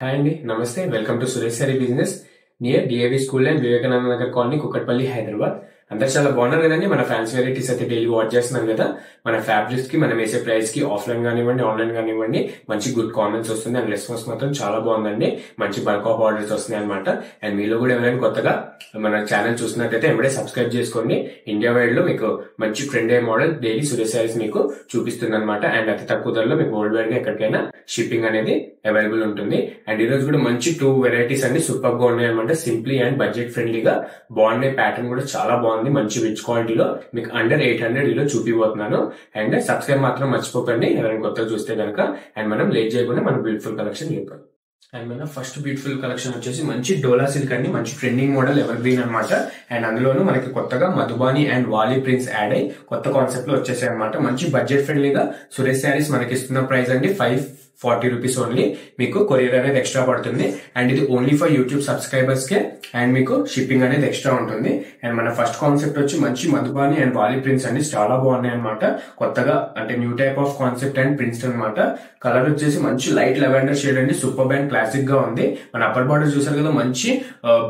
Hi అండి, నమస్తే. Welcome to Suresh sorry business near DAV school and Vivekananda Nagar colony, Kukatpally, Hyderabad. అందరు చాలా బాగున్నారు కదండి. మన ఫ్యాన్సీ వెరైటీస్ అయితే డైలీ వాచ్ చేస్తున్నాం కదా. మన ఫ్యాబ్రిక్స్ కి మనం వేసే ప్రైస్ కి ఆఫ్లైన్ కానివ్వండి, ఆన్లైన్ కానివ్వండి, మంచి గుడ్ కామెంట్స్ వస్తుంది అండ్ రెస్పాన్స్ మాత్రం చాలా బాగుందండి. మంచి బల్క్ ఆఫ్ ఆర్డర్స్ వస్తున్నాయి అనమాట. అండ్ మీలో కూడా ఎవరైనా కొత్తగా మన ఛానల్ చూసినట్టయితే వెంబడే సబ్స్క్రైబ్ చేసుకోండి. ఇండియా వైడ్ లో మీకు మంచి ట్రెండ్ అయ్యే మోడల్ డైలీ సురేష్ సారీస్ మీకు చూపిస్తుంది అనమాట. అండ్ అతి తక్కువ ధరలో మీకు వరల్డ్ వైడ్ గా ఎక్కడికైనా షిప్పింగ్ అనేది అవైలబుల్ ఉంటుంది. అండ్ ఈ రోజు కూడా మంచి 2 వెరైటీస్ అండి సూపర్ గా ఉన్నాయి అనమాట. సింప్లీ అండ్ బడ్జెట్ ఫ్రెండ్లీగా బాగున్నాయి. ప్యాటర్న్ కూడా చాలా బాగుంది. మంచి రిచ్ క్వాలిటీలో మీకు అండర్ 800 ఇలా చూపిపోతున్నాను. అండ్ సబ్స్క్రైబ్ మాత్రం మర్చిపోకండి ఎవరైనా కొత్తగా చూస్తే కనుక. అండ్ మనం లేట్ చేయకుండా మన బ్యూటిఫుల్ కలెక్షన్ చూద్దాం. అండ్ మన ఫస్ట్ బ్యూటిఫుల్ కలెక్షన్ వచ్చేసి మంచి డోలా సిల్క్ అండి. మంచి ట్రెండింగ్ మోడల్ ఎవర్ గ్రీన్ అనమాట. అండ్ అందులోనూ మనకి కొత్తగా Madhubani and Warli prints add అయ్యి కొత్త కాన్సెప్ట్ లో వచ్చేసాయి అనమాట. మంచి బడ్జెట్ ఫ్రెండ్లీగా సురేష్ శారీస్ మనకి ఇస్తున్న ప్రైస్ అండి 540 రూపీస్ ఓన్లీ. మీకు కొరియర్ అనేది ఎక్స్ట్రా పడుతుంది. అండ్ ఇది only for YouTube subscribers K. And మీకు షిప్పింగ్ అనేది ఎక్స్ట్రా ఉంటుంది. అండ్ మన ఫస్ట్ కాన్సెప్ట్ వచ్చి మంచి మధుబాని అండ్ వాలీ ప్రింట్స్ అండి. చాలా బాగున్నాయి అనమాట. కొత్తగా అంటే new type of concept and prints అనమాట. కలర్ వచ్చేసి మంచి లైట్ లెవెండర్ షేడ్ అండి. సూపర్ అండ్ క్లాసిక్ గా ఉంది. మన అప్పర్ బార్డర్ చూసారు కదా, మంచి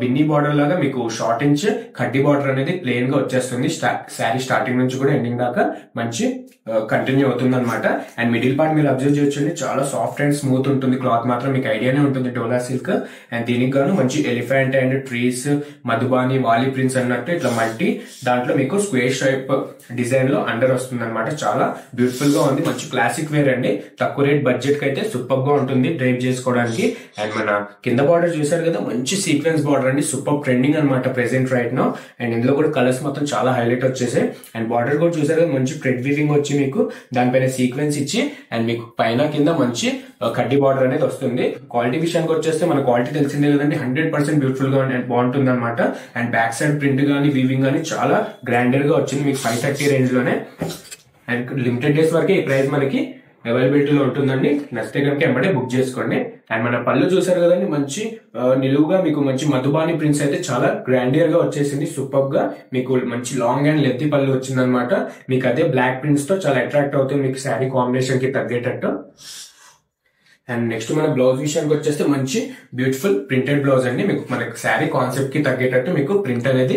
బిన్నీ బార్డర్ లాగా మీకు షార్ట్ ఇంచ్ కడ్డీ బార్డర్ అనేది ప్లెయిన్ గా వచ్చేస్తుంది. శారీ స్టార్టింగ్ నుంచి కూడా ఎండింగ్ దాకా మంచి కంటిన్యూ అవుతుంది అనమాట. అండ్ మిడిల్ పార్ట్ మీరు అబ్జర్వ్ చేయొచ్చండి, చాలా సాఫ్ట్ అండ్ స్మూత్ ఉంటుంది. క్లాత్ మాత్రం మీకు ఐడియానే ఉంటుంది డోలా సిల్క్. అండ్ దీనికి గాను మంచి ఎలిఫెంట్ అండ్ ట్రీస్, మధుబాని, వాలి ప్రింట్స్ అన్నట్టు ఇట్లా మల్టీ దాంట్లో మీకు స్క్వేర్ షేప్ డిజైన్ లో అండర్ వస్తుంది అనమాట. చాలా బ్యూటిఫుల్ గా ఉంది. మంచి క్లాసిక్ వేర్ అండి. తక్కువ రేట్ బడ్జెట్ కి అయితే సూపర్ గా ఉంటుంది డ్రైవ్ చేసుకోవడానికి. అండ్ మన కింద బార్డర్ చూసారు కదా, మంచి సీక్వెన్స్ బార్డర్ అండి. సూపర్ ట్రెండింగ్ అనమాట ప్రెసెంట్ రైట్ నో. అండ్ ఇందులో కూడా కలర్స్ మొత్తం చాలా హైలైట్ వచ్చేసాయి. అండ్ బార్డర్ కూడా చూసారు కదా, మంచి థ్రెడ్ వీవింగ్ వచ్చి మీకు దానిపైన సీక్వెన్స్ ఇచ్చి అండ్ మీకు పైన కింద మంచి కడ్డీ బార్డర్ అనేది వస్తుంది. క్వాలిటీ విషయానికి వచ్చేస్తే మన క్వాలిటీ తెలిసిందే కదండి. 100% బ్యూటిఫుల్ గా బాగుంటుంది అనమాట. అండ్ బ్యాక్ సైడ్ ప్రింట్ గానీ వీవింగ్ గానీ చాలా గ్రాండర్ గా వచ్చింది మీకు 530 రేంజ్ లోనే. అండ్ లిమిటెడ్ డేస్ వరకే ఈ ప్రైస్ మనకి అవైలబిలిటీలో ఉంటుందండి. నచ్చితే కనుక వెంబడే బుక్ చేసుకోండి. అండ్ మన పళ్ళు చూసారు కదండి, మంచి నిలువుగా మీకు మంచి మధుబాని ప్రింట్స్ అయితే చాలా గ్రాండియర్ గా వచ్చేసింది. సూపర్ గా మీకు మంచి లాంగ్ అండ్ లెంతీ పళ్ళు వచ్చింది అనమాట. మీకు అదే బ్లాక్ ప్రింట్స్ తో చాలా అట్రాక్ట్ అవుతుంది మీకు శారీ కాంబినేషన్ కి తగ్గేటట్టు. అండ్ నెక్స్ట్ మన బ్లౌజ్ విషయానికి వచ్చేస్తే మంచి బ్యూటిఫుల్ ప్రింటెడ్ బ్లౌజ్ అండి. మీకు మనకి శారీ కాన్సెప్ట్ కి తగ్గేటట్టు మీకు ప్రింట్ అనేది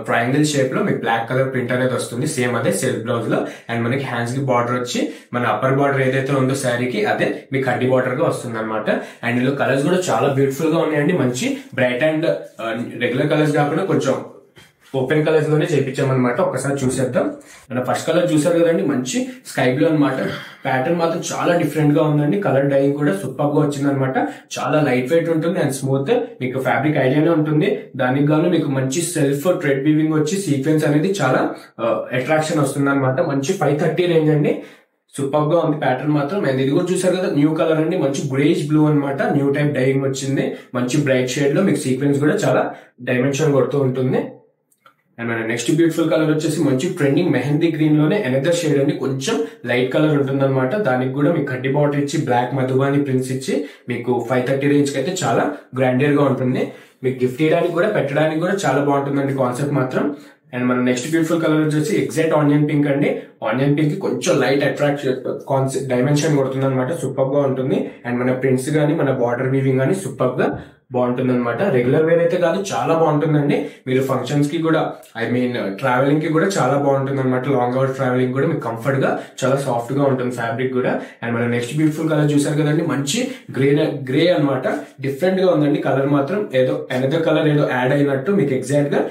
ట్రయాంగిల్ షేప్ లో మీకు బ్లాక్ కలర్ ప్రింట్ అనేది వస్తుంది. సేమ్ అదే సెల్ఫ్ బ్లౌజ్ లో. అండ్ మనకి హ్యాండ్స్ కి బార్డర్ వచ్చి మన అప్పర్ బార్డర్ ఏదైతే ఉందో శారీకి అదే మీకు కడ్డీ బార్డర్ గా వస్తుంది అనమాట. అండ్ ఇందులో కలర్స్ కూడా చాలా బ్యూటిఫుల్ గా ఉన్నాయండి. మంచి బ్రైట్ అండ్ రెగ్యులర్ కలర్స్ కాకుండా కొంచెం ఓపెన్ కలర్స్ లోనే చేయించామన్నమాట. ఒకసారి చూసేద్దాం. మన ఫస్ట్ కలర్ చూసారు కదండి, మంచి స్కై బ్లూ అనమాట. ప్యాటర్న్ మాత్రం చాలా డిఫరెంట్ గా ఉందండి. కలర్ డైయింగ్ కూడా సూపర్ గా వచ్చింది అనమాట. చాలా లైట్ వెయిట్ ఉంటుంది అండ్ స్మూత్. మీకు ఫ్యాబ్రిక్ ఐడియానే ఉంటుంది. దానికి గాను మీకు మంచి సెల్ఫ్ థ్రెడ్ వీవింగ్ వచ్చి సీక్వెన్స్ అనేది చాలా అట్రాక్షన్ వస్తుంది అనమాట. మంచి 530 రేంజ్ అండి. సూపర్ గా ఉంది ప్యాటర్న్ మాత్రం. అండ్ ఇది కూడా చూసారు కదా, న్యూ కలర్ అండి. మంచి గ్రేష్ బ్లూ అనమాట. న్యూ టైప్ డైయింగ్ వచ్చింది. మంచి బ్రైట్ షేడ్ లో మీకు సీక్వెన్స్ కూడా చాలా డైమెన్షన్ కొడుతూ ఉంటుంది. అండ్ మన నెక్స్ట్ బ్యూటిఫుల్ కలర్ వచ్చేసి మంచి ట్రెండింగ్ మెహందీ గ్రీన్ లోనే ఎనదర్ షేడ్ అండి. కొంచెం లైట్ కలర్ ఉంటుంది అనమాట. దానికి కూడా మీకు కడ్డీ బార్డర్ ఇచ్చి బ్లాక్ మధుబాని ప్రింట్స్ ఇచ్చి మీకు 530 రేంజ్ కి అయితే చాలా గ్రాండియర్ గా ఉంటుంది. మీకు గిఫ్ట్ ఇవ్వడానికి కూడా పెట్టడానికి కూడా చాలా బాగుంటుందండి కాన్సెప్ట్ మాత్రం. అండ్ మన నెక్స్ట్ బ్యూటిఫుల్ కలర్ వచ్చేసి ఎగ్జాక్ట్ ఆనియన్ పింక్ అండి. ఆనియన్ పింక్ కొంచెం లైట్ అట్రాక్షన్ కాన్సెప్ట్ డైమెన్షన్ కొడుతుంది అనమాట. సూపర్ గా ఉంటుంది. అండ్ మన ప్రింట్స్ గానీ మన బార్డర్ వీవింగ్ గానీ సూపర్ గా బాగుంటుంది అనమాట. రెగ్యులర్ వేర్ అయితే కాదు, చాలా బాగుంటుందండి. మీరు ఫంక్షన్స్ కి కూడా ట్రావెలింగ్ కి కూడా చాలా బాగుంటుంది అనమాట. లాంగ్ అవర్ ట్రావెలింగ్ కూడా మీకు కంఫర్ట్ గా చాలా సాఫ్ట్ గా ఉంటుంది ఫ్యాబ్రిక్ కూడా. అండ్ మన నెక్స్ట్ బ్యూటిఫుల్ కలర్ చూసారు కదండి, మంచి గ్రే అనమాట. డిఫరెంట్ గా ఉందండి కలర్ మాత్రం. ఏదో ఎనదర్ కలర్ ఏదో యాడ్ అయినట్టు మీకు ఎగ్జాక్ట్ గా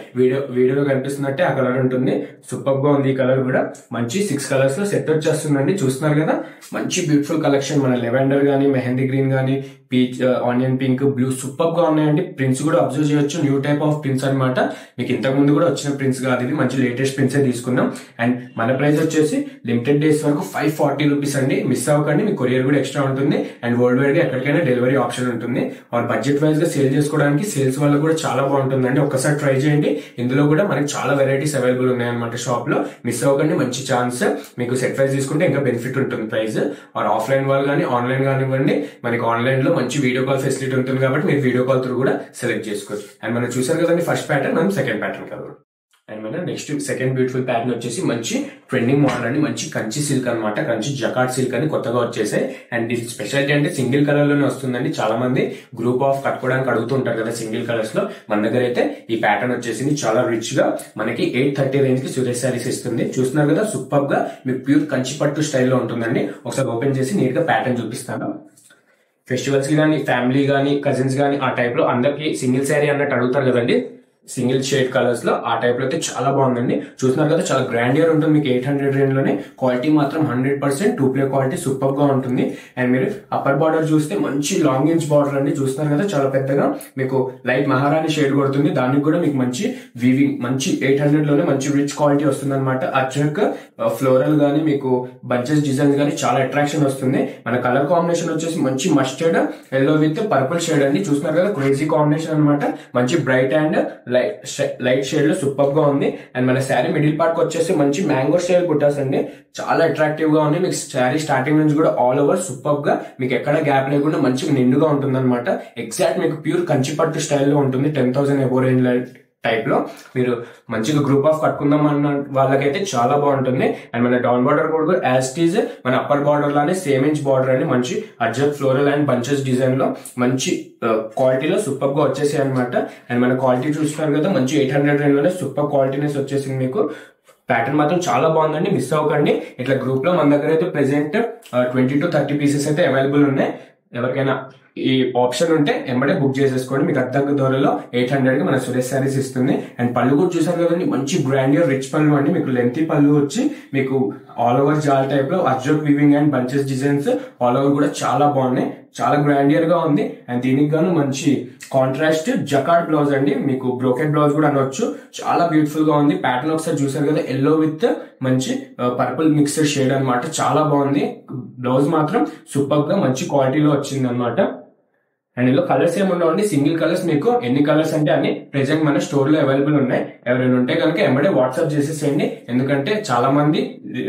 వీడియో కనిపిస్తున్నట్టే ఆ కలర్ ఉంటుంది. సూపర్ గా ఉంది ఈ కలర్ కూడా. మంచి 6 కలర్స్ లో సెట్ వచ్చేస్తుందండి. చూస్తున్నారు కదా, మంచి బ్యూటిఫుల్ కలెక్షన్. మన లెవెండర్ గానీ, మెహందీ గ్రీన్ గానీ, peach, onion pink, blue super గా ఉన్నాయండి. ప్రింట్స్ కూడా అబ్జర్వ్ చేయొచ్చు. న్యూ టైప్ ఆఫ్ ప్రింట్స్ అనమాట. మీకు ఇంతకు ముందు కూడా వచ్చిన ప్రింట్స్ కాదు, ఇది మంచి లేటెస్ట్ ప్రింట్స్ తీసుకున్నాం. అండ్ మన ప్రైస్ వచ్చేసి లిమిటెడ్ డేస్ వరకు 540 రూపీస్ అండి. మిస్ అవ్వకండి. మీ కొరియర్ కూడా ఎక్స్ట్రా ఉంటుంది. అండ్ వరల్డ్ వైడ్ గా ఎక్కడికైనా డెలివరీ ఆప్షన్ ఉంటుంది. ఆర్ బడ్జెట్ వైజ్ గా సేల్ చేసుకోవడానికి సేల్స్ వల్ల కూడా చాలా బాగుంటుందండి. ఒక్కసారి ట్రై చేయండి. ఇందులో కూడా మనకి చాలా వెరైటీస్ అవైలబుల్ ఉన్నాయన్నమాట షాప్ లో. మిస్ అవ్వకండి. మంచి ఛాన్స్. మీకు సెట్ వైజ్ తీసుకుంటే ఇంకా బెనిఫిట్ ఉంటుంది ప్రైస్. ఆర్ ఆఫ్లైన్ వాళ్ళు కానీ ఆన్లైన్ కానివ్వండి, మనకి ఆన్లైన్ లో మంచి వీడియో కాల్ ఫెసిలిటీ ఉంటుంది కాబట్టి మీరు వీడియో కాల్ త్రూ కూడా సెలెక్ట్ చేసుకోవచ్చు. అండ్ మనం చూసారు కదండి ఫస్ట్ ప్యాటర్న్, మనం సెకండ్ ప్యాటర్న్ కదా. అండ్ మన నెక్స్ట్ సెకండ్ బ్యూటిఫుల్ ప్యాటర్న్ వచ్చేసి మంచి ట్రెండింగ్ మోడల్ అండి, మంచి కంచి సిల్క్ అనమాట, కంచి జకార్డ్ సిల్క్ అని కొత్తగా వచ్చేసాయి. అండ్ దీని స్పెషాలిటీ అంటే సింగిల్ కలర్ లోనే వస్తుందండి. చాలా మంది గ్రూప్ ఆఫ్ కట్టుకోవడానికి అడుగుతుంటారు కదా సింగిల్ కలర్స్ లో. మన దగ్గర అయితే ఈ ప్యాటర్న్ వచ్చేసింది చాలా రిచ్ గా మనకి 830 రేంజ్ కి సురేష్ శారీస్ ఇస్తుంది. చూస్తున్నారు కదా, సూపర్ గా మీకు ప్యూర్ కంచి పట్టు స్టైల్లో ఉంటుందండి. ఒకసారి ఓపెన్ చేసి నీట్ గా ప్యాటర్న్ చూపిస్తాను. ఫెస్టివల్స్ కి కానీ, ఫ్యామిలీ కానీ, కజిన్స్ కానీ ఆ టైప్ లో అందరికి సింగిల్ శారీ అన్నట్టు అడుగుతారు కదండి, సింగిల్ షేడ్ కలర్స్ లో ఆ టైప్ లో అయితే చాలా బాగుందండి. చూస్తున్నారు కదా, చాలా గ్రాండియర్ ఉంటుంది మీకు 800 రేంజ్ లోనే. క్వాలిటీ మాత్రం 100% 2 క్వాలిటీ సూపర్ గా ఉంటుంది. అండ్ మీరు అప్పర్ బార్డర్ చూస్తే మంచి లాంగ్ ఇంచ్ బార్డర్ అండి. చూస్తున్నారు కదా, చాలా పెద్దగా మీకు లైట్ మహారాణి షేడ్ కొడుతుంది. దానికి కూడా మీకు మంచి వీవింగ్, మంచి 800 లోనే మంచి రిచ్ క్వాలిటీ వస్తుంది అనమాట. అచ్చక్ ఫ్లోరల్ గానీ, మీకు బంచెస్ డిజైన్స్ గానీ చాలా అట్రాక్షన్ వస్తుంది. మన కలర్ కాంబినేషన్ వచ్చేసి మంచి mustard yellow with purple shade అండి. చూస్తున్నారు కదా, క్రేజీ కాంబినేషన్ అనమాట. మంచి బ్రైట్ అండ్ లైట్ షేడ్ లో సూపర్ గా ఉంది. అండ్ మన శారీ మిడిల్ పార్ట్ వచ్చేసి మంచి మ్యాంగో స్టైల్ బుట్టాస్ అండి, చాలా అట్రాక్టివ్ గా ఉంది. మీకు శారీ స్టార్టింగ్ నుంచి కూడా ఆల్ ఓవర్ సూపర్ గా మీకు ఎక్కడ గ్యాప్ లేకుండా మంచిగా నిండుగా ఉంటుంది అనమాట. ఎగ్జాక్ట్ మీకు ప్యూర్ కంచి పట్టు స్టైల్లో ఉంటుంది. 10,000 ఎబో రేంజ్ టైప్ లో మీరు మంచిగా గ్రూప్ ఆఫ్ కట్టుకుందాం అన్న వాళ్ళకైతే చాలా బాగుంటుంది. అండ్ మన డౌన్ బార్డర్ కూడా యాజ్ ఇట్ ఈజ్ మన అప్పర్ బార్డర్ లానే సేమ్ ఇంచ్ బార్డర్ అని మంచి అర్జక్ ఫ్లోరల్ అండ్ బంచెస్ డిజైన్ లో మంచి క్వాలిటీలో సూపర్ గా వచ్చేసాయి అనమాట. అండ్ మన క్వాలిటీ చూస్తున్నారు కదా, మంచి 800 రేంజ్ లోనే సూపర్ క్వాలిటీనెస్ వచ్చేసింది మీకు. ప్యాటర్న్ మాత్రం చాలా బాగుందండి, మిస్ అవ్వకండి. ఇట్లా గ్రూప్ లో మన దగ్గర అయితే ప్రెసెంట్ 20 to 30 పీసెస్ అయితే అవైలబుల్ ఉన్నాయి. ఎవరికైనా ఈ ఆప్షన్ ఉంటే ఎంబడే బుక్ చేసేసుకోండి. మీకు అద్దెకు ధరలో 800 కి మన సురేష్ శారీస్ ఇస్తుంది. అండ్ పళ్ళు కూడా చూసారు కదండి, మంచి గ్రాండియర్ రిచ్ పళ్ళు అండి. మీకు లెంతీ పళ్ళు వచ్చి మీకు ఆల్ ఓవర్ జాల్ టైప్ లో అర్జక్ weaving and bunches designs all over కూడా చాలా బాగున్నాయి, చాలా గ్రాండియర్ గా ఉంది. అండ్ దీనికి గాను మంచి కాంట్రాస్ట్ జకార్డ్ బ్లౌజ్ అండి, మీకు బ్రోకెట్ బ్లౌజ్ కూడా అనొచ్చు. చాలా బ్యూటిఫుల్ గా ఉంది. ప్యాటర్న్ ఒకసారి చూసారు కదా, ఎల్లో విత్ మంచి పర్పుల్ మిక్స్డ్ షేడ్ అనమాట, చాలా బాగుంది. బ్లౌజ్ మాత్రం సూపర్ గా మంచి క్వాలిటీలో వచ్చింది అనమాట. అండ్ ఇందులో కలర్స్ ఏముండవండి, సింగిల్ కలర్స్. మీకు ఎన్ని కలర్స్ అంటే అన్ని ప్రెసెంట్ మన స్టోర్ లో అవైలబుల్ ఉన్నాయి. ఎవరైనా ఉంటే కనుక ఎంబడే వాట్సాప్ చేసేసేయండి. ఎందుకంటే చాలా మంది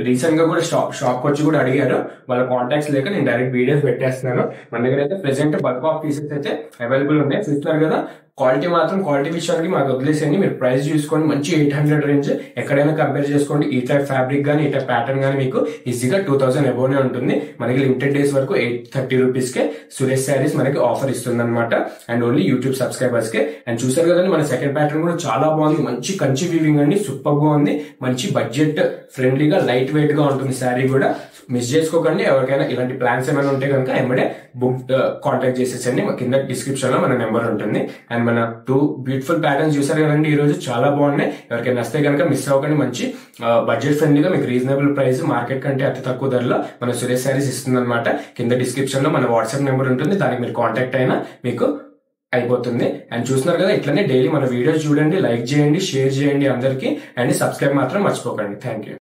రీసెంట్ గా కూడా షాప్ వచ్చి కూడా అడిగారు. వాళ్ళ కాంటాక్ట్స్ లేక నేను డైరెక్ట్ వీడియోస్ పెట్టేస్తున్నాను. మన దగ్గర అయితే ప్రెసెంట్ బల్క్ ఆఫ్ పీసెస్ అయితే అవైలబుల్ ఉన్నాయి. చూస్తున్నారు కదా, క్వాలిటీ మాత్రం క్వాలిటీ విషయానికి మాకు వదిలేసేయండి. మీరు ప్రైస్ చూసుకోండి, మంచి 800 రేంజ్. ఎక్కడైనా కంపేర్ చేసుకోండి. ఈ టైప్ ఫ్యాబ్రిక్ గానీ, ఈ టైప్ ప్యాటర్న్ గానీ మీకు ఈజీగా 2000 అబోనే ఉంటుంది. మనకి లిమిటెడ్ డేస్ వరకు 830 రూపీస్ కే సురేష్ శారీస్ మనకి ఆఫర్ ఇస్తుంది అనమాట. And only YouTube subscribers K. And చూసారు కదండి, మన సెకండ్ ప్యాటర్న్ కూడా చాలా బాగుంది. మంచి కంచి వీవింగ్ అండి, సూపర్ గా ఉంది. మంచి బడ్జెట్ ఫ్రెండ్లీగా లైట్ వెయిట్ గా ఉంటుంది శారీ కూడా. మిస్ చేసుకోకండి. ఎవరికైనా ఇలాంటి ప్లాన్స్ ఏమైనా ఉంటే కనుక ఎంబడే బుక్ కాంటాక్ట్ చేసేసండి. కింద డిస్క్రిప్షన్ లో మన నెంబర్ ఉంటుంది. అండ్ మన 2 బ్యూటిఫుల్ ప్యాటర్న్స్ చూసారు కదండి, ఈ రోజు చాలా బాగున్నాయి. ఎవరికైనా వస్తే కనుక మిస్ అవ్వకండి. మంచి బడ్జెట్ ఫ్రెండ్లీగా మీకు రీజనబుల్ ప్రైస్, మార్కెట్ కంటే అతి తక్కువ ధరలో మన సురేష్ శారీస్ ఇస్తుంది అనమాట. కింద డిస్క్రిప్షన్ లో మన వాట్సాప్ నెంబర్ ఉంటుంది, దానికి మీరు కాంటాక్ట్ అయినా మీకు అయిపోతుంది. అండ్ చూస్తున్నారు కదా, ఇట్లనే డైలీ మన వీడియోస్ చూడండి, లైక్ చేయండి, షేర్ చేయండి అందరికి. అండ్ సబ్స్క్రైబ్ మాత్రం మర్చిపోకండి. Thank you.